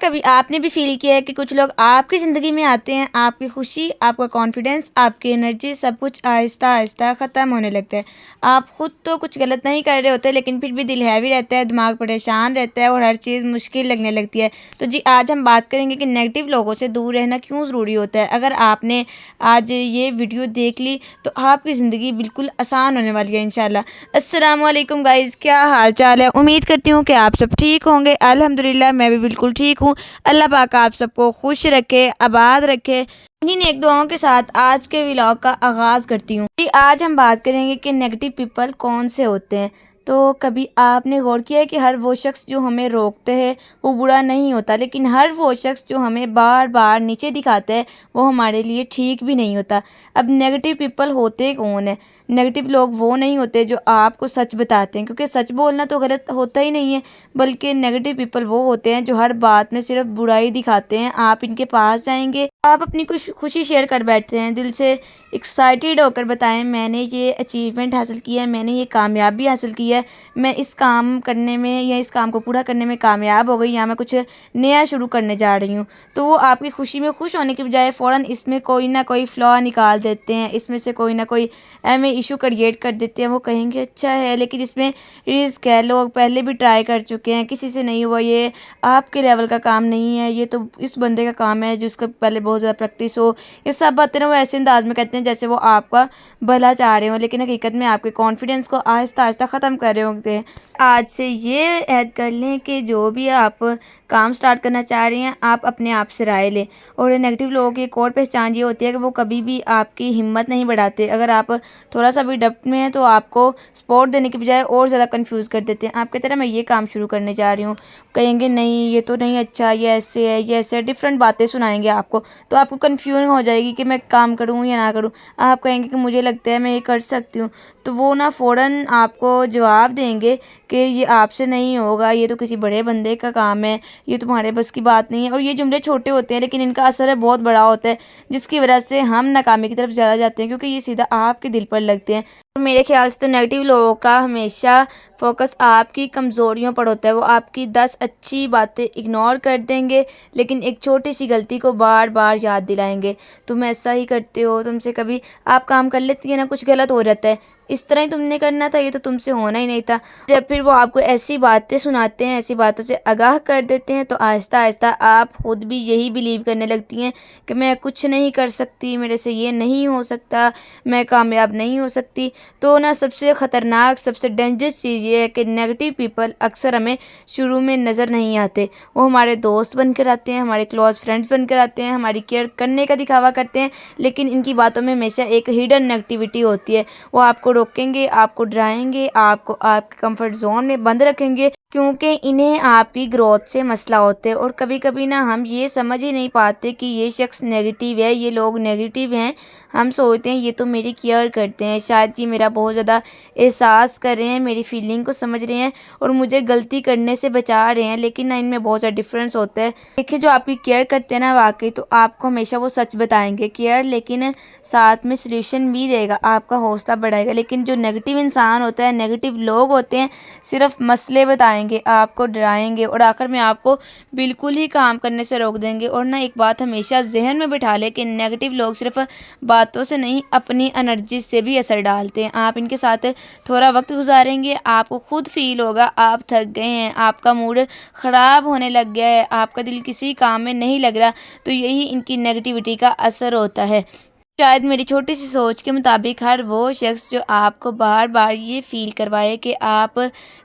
کبھی آپ نے بھی فیل کیا ہے کہ کچھ لوگ آپ کی زندگی میں آتے ہیں، آپ کی خوشی، آپ کا کانفیڈنس، آپ کی انرجی سب کچھ آہستہ آہستہ ختم ہونے لگتا ہے۔ آپ خود تو کچھ غلط نہیں کر رہے ہوتے، لیکن پھر بھی دل ہیوی رہتا ہے، دماغ پریشان رہتا ہے اور ہر چیز مشکل لگنے لگتی ہے۔ تو جی آج ہم بات کریں گے کہ نیگیٹو لوگوں سے دور رہنا کیوں ضروری ہوتا ہے۔ اگر آپ نے آج یہ ویڈیو دیکھ لی تو آپ کی زندگی بالکل آسان ہونے والی ہے انشاءاللہ۔ السلام علیکم گائز، کیا حال چال ہے؟ امید کرتی ہوں کہ آپ سب ٹھیک ہوں گے۔ الحمدللہ میں بھی بالکل ٹھیک ہوں۔ اللہ پاک آپ سب کو خوش رکھے، آباد رکھے۔ انہی نیک دعاؤں کے ساتھ آج کے ولاگ کا آغاز کرتی ہوں۔ آج ہم بات کریں گے کہ نیگیٹو پیپل کون سے ہوتے ہیں۔ تو کبھی آپ نے غور کیا ہے کہ ہر وہ شخص جو ہمیں روکتے ہیں وہ برا نہیں ہوتا، لیکن ہر وہ شخص جو ہمیں بار بار نیچے دکھاتا ہے وہ ہمارے لیے ٹھیک بھی نہیں ہوتا۔ اب نیگیٹو پیپل ہوتے کون ہیں؟ نیگیٹو لوگ وہ نہیں ہوتے جو آپ کو سچ بتاتے ہیں، کیونکہ سچ بولنا تو غلط ہوتا ہی نہیں ہے، بلکہ نیگیٹو پیپل وہ ہوتے ہیں جو ہر بات میں صرف برائی دکھاتے ہیں۔ آپ ان کے پاس جائیں گے، آپ اپنی خوشی شیئر کر بیٹھتے ہیں، دل سے ایکسائٹیڈ ہو کر بتائیں میں نے یہ اچیومنٹ حاصل کیا ہے، میں نے یہ کامیابی حاصل کی ہے، میں اس کام کرنے میں یا اس کام کو پورا کرنے میں کامیاب ہو گئی، یا میں کچھ نیا شروع کرنے جا رہی ہوں۔ تو وہ آپ کی خوشی میں خوش ہونے کی بجائے فوراً اس میں کوئی نہ کوئی فلا نکال دیتے ہیں، اس میں سے کوئی نہ کوئی ایشو کریٹ کر دیتے ہیں۔ وہ کہیں گے اچھا ہے لیکن اس میں رسک ہے، لوگ پہلے بھی ٹرائی کر چکے ہیں، کسی سے نہیں ہوا، یہ آپ کے لیول کا کام نہیں ہے، یہ تو اس بندے کا کام ہے جس کا پہلے بہت زیادہ پریکٹس ہو۔ یہ سب باتیں وہ ایسے انداز میں کہتے ہیں جیسے وہ آپ کا بھلا چاہ رہے ہوں، لیکن حقیقت میں آپ کے کانفیڈنس کو آہستہ آہستہ ختم کر رہے ہوتے ہیں۔ آج سے یہ عہد کر لیں کہ جو بھی آپ کام سٹارٹ کرنا چاہ رہے ہیں آپ اپنے آپ سے رائے لیں۔ اور نیگیٹو لوگوں کی ایک اور پہچان یہ ہوتی ہے کہ وہ کبھی بھی آپ کی ہمت نہیں بڑھاتے۔ اگر آپ تھوڑا سا بھی ڈپٹ میں ہیں تو آپ کو سپورٹ دینے کی بجائے اور زیادہ کنفیوز کر دیتے ہیں۔ آپ کہتے ہیں میں یہ کام شروع کرنے جا رہی ہوں، کہیں گے نہیں یہ تو نہیں اچھا، یہ ایسے ہے، یہ ایسے ہے، ڈفرینٹ باتیں سنائیں گے آپ کو، تو آپ کو کنفیوژن ہو جائے گی کہ میں کام کروں یا نہ کروں۔ آپ کہیں گے کہ مجھے لگتا ہے میں یہ کر سکتی ہوں، تو وہ نہ فوراً آپ کو جواب دیں گے کہ یہ آپ سے نہیں ہوگا، یہ تو کسی بڑے بندے کا کام ہے، یہ تمہارے بس کی بات نہیں ہے۔ اور یہ جملے چھوٹے ہوتے ہیں لیکن ان کا اثر بہت بڑا ہوتا ہے، جس کی وجہ سے ہم ناکامی کی طرف زیادہ جاتے ہیں، کیونکہ یہ سیدھا آپ کے دل پر لگتے ہیں۔ میرے خیال سے تو نیگیٹو لوگوں کا ہمیشہ فوکس آپ کی کمزوریوں پر ہوتا ہے۔ وہ آپ کی 10 اچھی باتیں اگنور کر دیں گے لیکن ایک چھوٹی سی غلطی کو بار بار یاد دلائیں گے، تم ایسا ہی کرتے ہو، تم سے کبھی آپ کام کر لیتی ہیں نا کچھ غلط ہو جاتا ہے، اس طرح ہی تم نے کرنا تھا، یہ تو تم سے ہونا ہی نہیں تھا۔ جب پھر وہ آپ کو ایسی باتیں سناتے ہیں، ایسی باتوں سے آگاہ کر دیتے ہیں، تو آہستہ آہستہ آپ خود بھی یہی بلیو کرنے لگتی ہیں کہ میں کچھ نہیں کر سکتی، میرے سے یہ نہیں ہو سکتا، میں کامیاب نہیں ہو سکتی۔ تو نا سب سے خطرناک، سب سے ڈینجرس چیز یہ ہے کہ نیگیٹو پیپل اکثر ہمیں شروع میں نظر نہیں آتے۔ وہ ہمارے دوست بن کر آتے ہیں، ہمارے کلوز فرینڈز بن کر آتے ہیں، ہماری کیئر کرنے کا دکھاوا کرتے ہیں، لیکن ان کی باتوں میں ہمیشہ ایک ہڈن نیگیٹیوٹی ہوتی ہے۔ وہ آپ کو روکیں گے، آپ کو ڈرائیں گے، آپ کو آپ کے کمفرٹ زون میں بند رکھیں گے، کیونکہ انہیں آپ کی گروتھ سے مسئلہ ہوتے ہیں۔ اور کبھی کبھی نا ہم یہ سمجھ ہی نہیں پاتے کہ یہ شخص نیگیٹیو ہے، یہ لوگ نیگیٹیو ہیں۔ ہم سوچتے ہیں یہ تو میری کیئر کرتے ہیں، شاید یہ میرا بہت زیادہ احساس کر رہے ہیں، میری فیلنگ کو سمجھ رہے ہیں اور مجھے غلطی کرنے سے بچا رہے ہیں، لیکن نا ان میں بہت زیادہ ڈفرینس ہوتا ہے۔ دیکھیں جو آپ کی کیئر کرتے ہیں نا واقعی، تو آپ کو ہمیشہ وہ سچ بتائیں گے، کیئر لیکن ساتھ میں سلیوشن بھی دے گا، آپ کا حوصلہ بڑھائے گا۔ لیکن جو نیگیٹیو انسان ہوتا ہے، نیگیٹیو لوگ ہوتے ہیں، صرف مسئلے بتائیں گے، آپ کو ڈرائیں گے اور آخر میں آپ کو بالکل ہی کام کرنے سے روک دیں گے۔ اور نا ایک بات ہمیشہ ذہن میں بٹھا لے کہ نیگیٹیو لوگ صرف باتوں سے نہیں اپنی انرجی سے بھی اثر ڈالتے ہیں۔ آپ ان کے ساتھ تھوڑا وقت گزاریں گے، آپ کو خود فیل ہوگا آپ تھک گئے ہیں، آپ کا موڈ خراب ہونے لگ گیا ہے، آپ کا دل کسی کام میں نہیں لگ رہا، تو یہی ان کی نیگیٹیوٹی کا اثر ہوتا ہے۔ شاید میری چھوٹی سی سوچ کے مطابق ہر وہ شخص جو آپ کو بار بار یہ فیل کروائے کہ آپ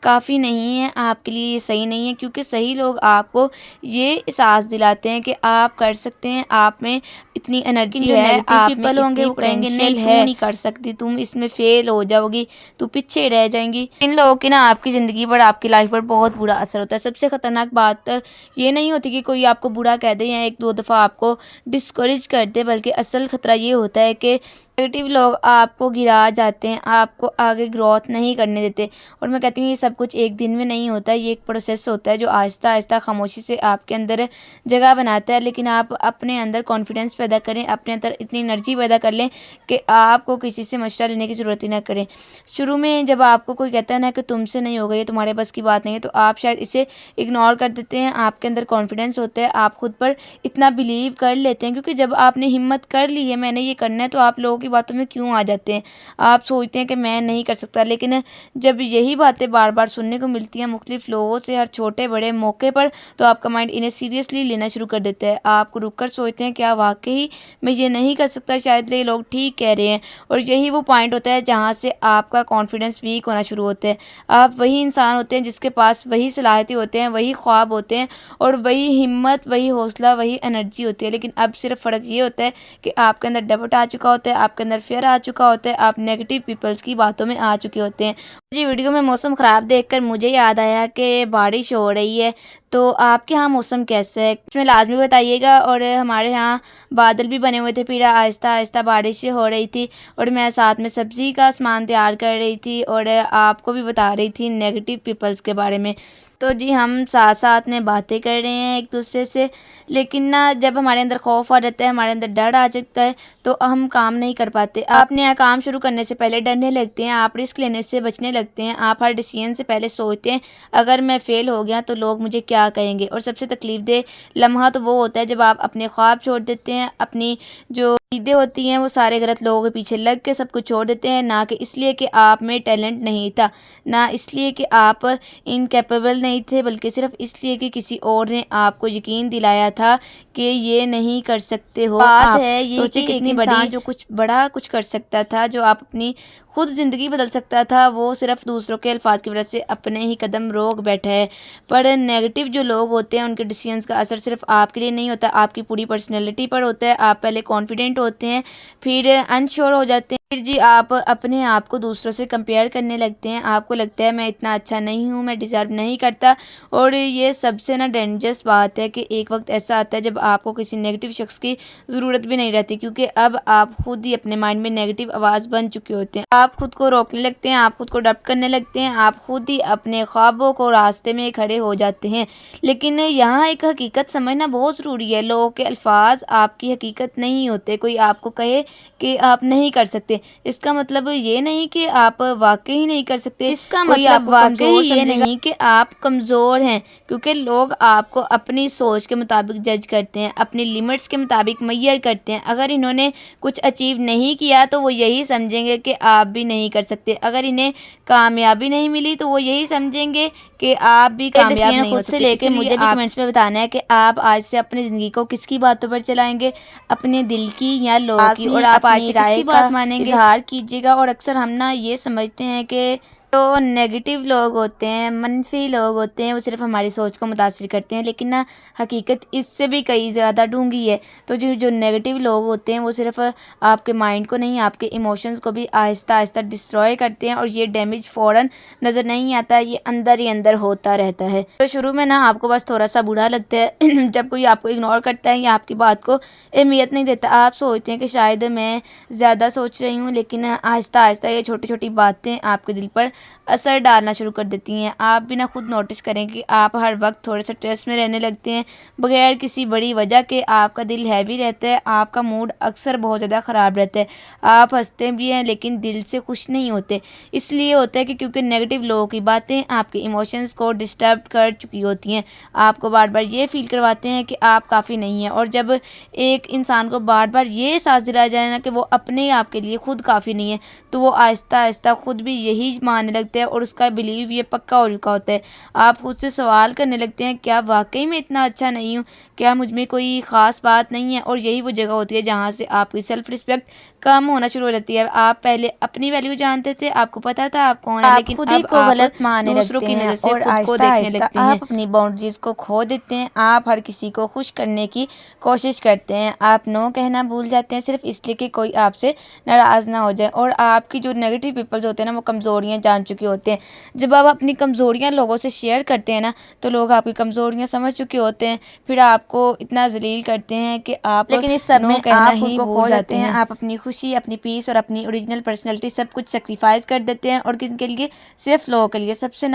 کافی نہیں ہیں، آپ کے لیے یہ صحیح نہیں ہے، کیونکہ صحیح لوگ آپ کو یہ احساس دلاتے ہیں کہ آپ کر سکتے ہیں، آپ میں اتنی انرجی ہے، آپ میں اتنی پوٹینشیل ہے، نہیں کر سکتی، تم اس میں فیل ہو جاؤ گی، تو پیچھے رہ جائیں گی۔ ان لوگوں کی نا آپ کی زندگی پر، آپ کی لائف پر بہت برا اثر ہوتا ہے۔ سب سے خطرناک بات یہ نہیں ہوتی کہ کوئی آپ کو برا کہہ دے یا ایک دو دفعہ آپ کو ڈسکریج کر دے، بلکہ اصل خطرہ یہ ہوتا ہے کہ نیگیٹو لوگ آپ کو گرا جاتے ہیں، آپ کو آگے گروتھ نہیں کرنے دیتے، اور میں کہتی ہوں یہ سب کچھ ایک دن میں نہیں ہوتا، یہ ایک پروسیس ہوتا ہے جو آہستہ آہستہ خاموشی سے آپ کے اندر جگہ بناتا ہے۔ لیکن آپ اپنے اندر کانفیڈنس پیدا کریں، اپنے اندر اتنی انرجی پیدا کر لیں کہ آپ کو کسی سے مشورہ لینے کی ضرورت ہی نہ کریں۔ شروع میں جب آپ کو کوئی کہتا ہے نا کہ تم سے نہیں ہوگا، یہ تمہارے بس کی بات نہیں ہے، تو آپ شاید اسے اگنور کر دیتے ہیں، آپ کے اندر کانفیڈنس ہوتا ہے، آپ خود پر اتنا بلیو کر لیتے ہیں، کیونکہ جب آپ نے ہمت کر لی ہے میں نے یہ کرنا ہے، تو آپ لوگوں کی باتوں میں کیوں آ جاتے ہیں؟ آپ سوچتے ہیں کہ میں نہیں کر سکتا، لیکن جب یہی باتیں بار بار سننے کو ملتی ہیں مختلف لوگوں سے ہر چھوٹے بڑے موقع پر، تو آپ کا مائنڈ انہیں سیریسلی لینا شروع کر دیتا ہے۔ آپ رک کر سوچتے ہیں کیا واقعی میں یہ نہیں کر سکتا، شاید یہ لوگ ٹھیک کہہ رہے ہیں، اور یہی وہ پوائنٹ ہوتا ہے جہاں سے آپ کا کانفیڈنس ویک ہونا شروع ہوتا ہے۔ آپ وہی انسان ہوتے ہیں جس کے پاس وہی صلاحیتیں ہوتے ہیں، وہی خواب ہوتے ہیں، اور وہی ہمت، وہی حوصلہ، وہی انرجی ہوتی ہے، لیکن اب صرف فرق یہ ہوتا ہے کہ آپ کے اندر ڈبٹ آ چکا ہوتا ہے، آپ کے اندر فیئر آ چکا ہوتا ہے، آپ نیگیٹو پیپلز کی باتوں میں آ چکے ہوتے ہیں۔ جی ویڈیو میں موسم خراب دیکھ کر مجھے یاد آیا کہ بارش ہو رہی ہے، تو آپ کے ہاں موسم کیسا ہے اس میں لازمی بتائیے گا۔ اور ہمارے ہاں بادل بھی بنے ہوئے تھے، پھر آہستہ آہستہ بارش ہو رہی تھی، اور میں ساتھ میں سبزی کا سامان تیار کر رہی تھی، اور آپ کو بھی بتا رہی تھی نیگیٹو پیپلز کے بارے میں۔ تو جی ہم ساتھ ساتھ میں باتیں کر رہے ہیں ایک دوسرے سے، لیکن نا جب ہمارے اندر خوف آ جاتا ہے، ہمارے اندر ڈر آ جاتا ہے، تو ہم کام نہیں کر پاتے۔ آپ نیا کام شروع کرنے سے پہلے ڈرنے لگتے ہیں، آپ رسک لینے سے بچنے لگتے ہیں، آپ ہر ڈیسیژن سے پہلے سوچتے ہیں اگر میں فیل ہو گیا تو لوگ مجھے کیا کہیں گے۔ اور سب سے تکلیف دہ لمحہ تو وہ ہوتا ہے جب آپ اپنے خواب چھوڑ دیتے ہیں، اپنی جو امیدیں ہوتی ہیں وہ سارے غلط لوگوں کے پیچھے لگ کے سب کچھ چھوڑ دیتے ہیں، نہ کہ اس لیے کہ آپ میں ٹیلنٹ نہیں تھا، نہ اس لیے کہ آپ انکیپیبل نہیں تھے، بلکہ صرف اس لیے کہ کسی اور نے آپ کو یقین دلایا تھا کہ یہ نہیں کر سکتے ہو۔ بات ہے یہ کہ کتنی بڑی جو کچھ بڑا کچھ کر سکتا تھا، جو آپ اپنی خود زندگی بدل سکتا تھا، وہ صرف دوسروں کے الفاظ کی وجہ سے اپنے ہی قدم روک بیٹھا ہے۔ پر نیگیٹو جو لوگ ہوتے ہیں ان کے ڈیسیژنز کا اثر صرف آپ کے لیے نہیں ہوتا، آپ کی پوری پرسنالٹی پر ہوتا ہے۔ آپ پہلے کانفیڈنٹ ہوتے ہیں، پھر انشیور ہو جاتے ہیں، پھر جی آپ اپنے آپ کو دوسروں سے کمپیئر کرنے لگتے ہیں، آپ کو لگتا ہے میں اتنا اچھا نہیں ہوں، میں ڈیزرو نہیں کرتا۔ اور یہ سب سے نا ڈینجرس بات ہے کہ ایک وقت ایسا آتا ہے جب آپ کو کسی نیگیٹو شخص کی ضرورت بھی نہیں رہتی، کیونکہ اب آپ خود ہی اپنے مائنڈ میں نیگیٹو آواز بن چکے ہوتے ہیں۔ آپ خود کو روکنے لگتے ہیں، آپ خود کو ڈاؤٹ کرنے لگتے ہیں، آپ خود ہی اپنے خوابوں کو راستے میں کھڑے ہو جاتے ہیں۔ لیکن یہاں ایک حقیقت سمجھنا بہت ضروری ہے، لوگوں کے الفاظ آپ کی حقیقت نہیں ہوتے۔ کوئی آپ کو کہے کہ آپ نہیں کر سکتے، اس کا مطلب یہ نہیں کہ آپ واقعی نہیں کر سکتے، اس کا مطلب واقعی یہ نہیں کہ آپ کمزور ہیں، کیونکہ لوگ آپ کو اپنی سوچ کے مطابق جج کرتے ہیں، اپنی لیمٹس کے مطابق میئر کرتے ہیں۔ اگر انہوں نے کچھ اچیو نہیں کیا تو وہ یہی سمجھیں گے کہ آپ بھی نہیں کر سکتے، اگر انہیں کامیابی نہیں ملی تو وہ یہی سمجھیں گے کہ آپ بھی کامیاب نہیں ہو سکتے۔ خود سے لے کے مجھے بھی کمنٹس میں بتانا ہے کہ آپ آج سے اپنی زندگی کو کس کی باتوں پر چلائیں گے، اپنے دل کی یا لوگوں کی، اور آپ آج سے کس کی بات مانیں گے، اظہار کیجیے گا۔ اور اکثر ہم نا یہ سمجھتے ہیں کہ جو نیگیٹو لوگ ہوتے ہیں، منفی لوگ ہوتے ہیں، وہ صرف ہماری سوچ کو متاثر کرتے ہیں، لیکن نا حقیقت اس سے بھی کئی زیادہ ڈونگی ہے۔ تو جو نیگیٹو لوگ ہوتے ہیں وہ صرف آپ کے مائنڈ کو نہیں، آپ کے ایموشنز کو بھی آہستہ آہستہ ڈسٹروائے کرتے ہیں، اور یہ ڈیمیج فوراً نظر نہیں آتا، یہ اندر ہی اندر ہوتا رہتا ہے۔ تو شروع میں نا آپ کو بس تھوڑا سا برا لگتا ہے جب کوئی آپ کو اگنور کرتا ہے یا آپ کی بات کو اہمیت نہیں دیتا، آپ سوچتے ہیں کہ شاید میں زیادہ سوچ رہی ہوں، لیکن آہستہ آہستہ یہ چھوٹی چھوٹی باتیں آپ کے دل پر اثر ڈالنا شروع کر دیتی ہیں۔ آپ بھی نا خود نوٹس کریں کہ آپ ہر وقت تھوڑے سے اسٹریس میں رہنے لگتے ہیں بغیر کسی بڑی وجہ کے، آپ کا دل ہیوی رہتا ہے، آپ کا موڈ اکثر بہت زیادہ خراب رہتا ہے، آپ ہنستے بھی ہیں لیکن دل سے خوش نہیں ہوتے۔ اس لیے ہوتا ہے کہ کیونکہ نیگیٹو لوگوں کی باتیں آپ کے ایموشنز کو ڈسٹرب کر چکی ہوتی ہیں، آپ کو بار بار یہ فیل کرواتے ہیں کہ آپ کافی نہیں ہیں۔ اور جب ایک انسان کو بار بار یہ احساس دلایا جائے نا کہ وہ اپنے آپ کے لیے خود کافی نہیں ہے، تو وہ آہستہ آہستہ خود بھی یہی ماننے لگتا ہے، اور اس کا بلیو یہ پکا ہو چکا ہوتا ہے۔ آپ خود سے سوال کرنے لگتے ہیں کیا واقعی میں اتنا اچھا نہیں ہوں، کیا مجھ میں کوئی خاص بات نہیں ہے؟ اور یہی وہ جگہ ہوتی ہے جہاں سے آپ کی سیلف رسپیکٹ کم ہونا شروع ہو جاتی ہے۔ آپ پہلے اپنی ویلیو جانتے تھے، آپ کو پتا تھا آپ کون ہیں، لیکن خود ہی کو غلط ماننے لگتے ہیں، اور آہستہ آہستہ آپ اپنی باؤنڈریز کو کھو دیتے ہیں، آپ ہر کسی کو خوش کرنے کی کوشش کرتے ہیں، آپ نو کہنا بھول جاتے ہیں صرف اس لیے کہ کوئی آپ سے ناراض نہ ہو جائے۔ اور آپ کی جو نیگیٹو پیپلز ہوتے ہیں نا وہ کمزوریاں جان جان چکے ہوتے ہیں۔ جب آپ اپنی کمزوریاں لوگوں سے شیئر کرتے ہیں نا تو لوگ آپ کی کمزوریاں سمجھ چکے ہوتے ہیں، پھر آپ کو اتنا ذلیل کرتے ہیں کہ آپ لیکن اس سب میں آپ خود کو کھو جاتے ہیں۔ آپ اپنی خوشی، اپنی پیس اور اپنی اوریجنل پرسنالٹی سب کچھ سیکریفائز کر دیتے ہیں، اور کن کے لیے؟ صرف لوگوں کے لیے۔ سب سے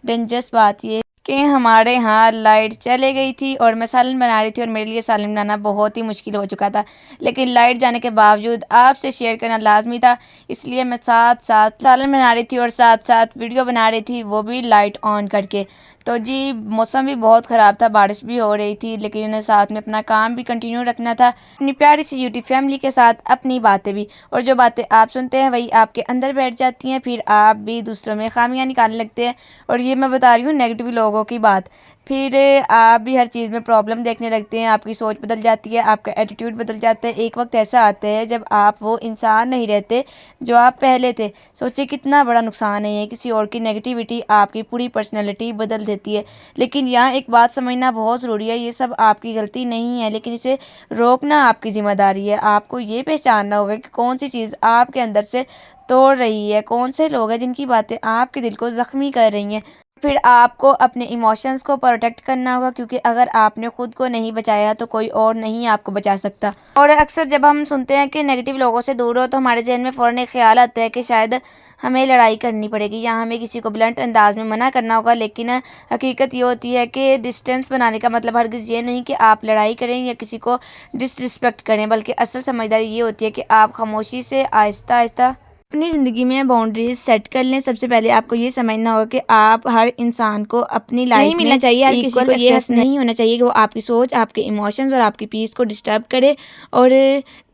ڈینجرس بات یہ کہ ہمارے ہاں لائٹ چلے گئی تھی اور میں سالن بنا رہی تھی، اور میرے لیے سالن بنانا بہت ہی مشکل ہو چکا تھا، لیکن لائٹ جانے کے باوجود آپ سے شیئر کرنا لازمی تھا، اس لیے میں ساتھ ساتھ سالن بنا رہی تھی اور ساتھ ساتھ ویڈیو بنا رہی تھی، وہ بھی لائٹ آن کر کے۔ تو جی موسم بھی بہت خراب تھا، بارش بھی ہو رہی تھی، لیکن ساتھ میں اپنا کام بھی کنٹینیو رکھنا تھا، اپنی پیاری سی یوٹیوب فیملی کے ساتھ اپنی باتیں بھی، اور جو باتیں آپ سنتے ہیں وہی آپ کے اندر بیٹھ جاتی ہیں، پھر آپ بھی دوسروں میں خامیاں نکالنے لگتے ہیں، اور یہ میں بتا رہی ہوں نیگیٹو لوگوں کی بات۔ پھر آپ بھی ہر چیز میں پرابلم دیکھنے لگتے ہیں، آپ کی سوچ بدل جاتی ہے، آپ کا ایٹیٹیوڈ بدل جاتا ہے۔ ایک وقت ایسا آتا ہے جب آپ وہ انسان نہیں رہتے جو آپ پہلے تھے۔ سوچیں کتنا بڑا نقصان ہے یہ، کسی اور کی نیگیٹیوٹی آپ کی پوری پرسنالٹی بدل دیتی ہے۔ لیکن یہاں ایک بات سمجھنا بہت ضروری ہے، یہ سب آپ کی غلطی نہیں ہے، لیکن اسے روکنا آپ کی ذمہ داری ہے۔ آپ کو یہ پہچاننا ہوگا کہ کون سی چیز آپ کے اندر سے توڑ رہی ہے، کون سے لوگ ہیں جن کی باتیں آپ کے دل کو زخمی کر رہی ہیں۔ پھر آپ کو اپنے ایموشنز کو پروٹیکٹ کرنا ہوگا، کیونکہ اگر آپ نے خود کو نہیں بچایا تو کوئی اور نہیں آپ کو بچا سکتا۔ اور اکثر جب ہم سنتے ہیں کہ نیگیٹو لوگوں سے دور ہو تو ہمارے ذہن میں فوراً ایک خیال آتا ہے کہ شاید ہمیں لڑائی کرنی پڑے گی یا ہمیں کسی کو بلنٹ انداز میں منع کرنا ہوگا، لیکن حقیقت یہ ہوتی ہے کہ ڈسٹینس بنانے کا مطلب ہرگز یہ نہیں کہ آپ لڑائی کریں یا کسی کو ڈس رسپیکٹ کریں، بلکہ اصل سمجھداری یہ ہوتی ہے کہ آپ خاموشی سے آہستہ آہستہ اپنی زندگی میں باؤنڈریز سیٹ کر لیں۔ سب سے پہلے آپ کو یہ سمجھنا ہوگا کہ آپ ہر انسان کو اپنی لائف نہیں ملنا چاہیے، ہر کسی کو یہ حق نہیں ہونا چاہیے کہ وہ آپ کی سوچ، آپ کے ایموشنز اور آپ کی پیس کو ڈسٹرب کرے، اور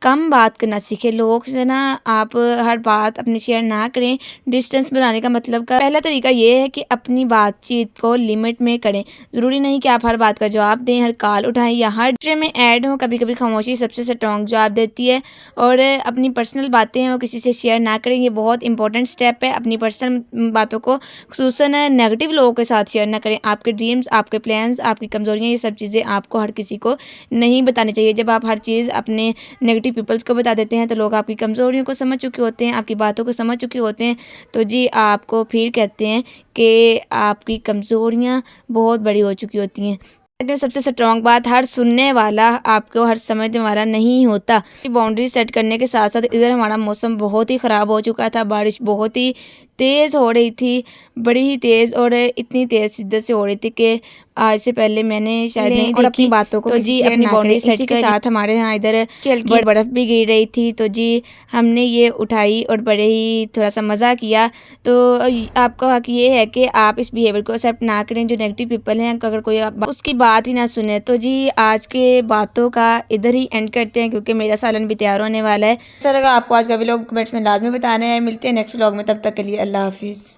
کم بات کرنا سیکھے لوگوں سے آپ ہر بات اپنی شیئر نہ کریں۔ ڈسٹینس بنانے کا مطلب کا پہلا طریقہ یہ ہے کہ اپنی بات چیت کو لمٹ میں کریں۔ ضروری نہیں کہ آپ ہر بات کا جواب دیں، ہر کال اٹھائیں یا ہر دوسرے میں ایڈ ہوں۔ کبھی کبھی خاموشی سب سے اسٹرانگ جواب دیتی ہے، اور اپنی پرسنل باتیں ہیں وہ کسی سے شیئر نہ کریں، یہ بہت امپورٹنٹ سٹیپ ہے۔ اپنی پرسنل باتوں کو خصوصاً نیگیٹو لوگوں کے ساتھ شیئر نہ کریں۔ آپ کے ڈریمز، آپ کے پلانز، آپ کی کمزوریاں، یہ سب چیزیں آپ کو ہر کسی کو نہیں بتانی چاہیے۔ جب آپ ہر چیز اپنے نیگیٹو پیپلز کو بتا دیتے ہیں تو لوگ آپ کی کمزوریوں کو سمجھ چکے ہوتے ہیں، آپ کی باتوں کو سمجھ چکے ہوتے ہیں، تو جی آپ کو پھر کہتے ہیں کہ آپ کی کمزوریاں بہت بڑی ہو چکی ہوتی ہیں۔ سب سے اسٹرانگ بات، ہر سننے والا آپ کو ہر سمجھنے والا نہیں ہوتا۔ باؤنڈری سیٹ کرنے کے ساتھ ساتھ ادھر ہمارا موسم بہت ہی خراب ہو چکا تھا، بارش بہت ہی تیز ہو رہی تھی، بڑی ہی تیز، اور اتنی تیز شدت سے ہو رہی تھی کہ آج سے پہلے میں نے شاید نہیں دیکھی۔ اپنی باتوں کو جی اپنی باؤنڈری سیٹ کے ساتھ ہمارے ہاں ادھر ہلکی برف بھی گر رہی تھی، تو جی ہم نے یہ اٹھائی اور بڑے ہی تھوڑا سا مزہ کیا۔ تو آپ کا حق یہ ہے کہ آپ اس بیہیویئر کو ایکسیپٹ نہ کریں۔ جو نیگیٹو پیپل ہیں اگر کوئی اس کی بات ہی نہ سنے تو جی آج کے باتوں کا ادھر ہی اینڈ کرتے ہیں، کیونکہ میرا سالن بھی تیار ہونے والا ہے۔ اچھا لگا آپ کو آج کا ولاگ، کمنٹس میں لازمی بتانا ہے۔ ملتے ہیں نیکسٹ ولاگ میں، تب تک کے لیے اللہ حافظ۔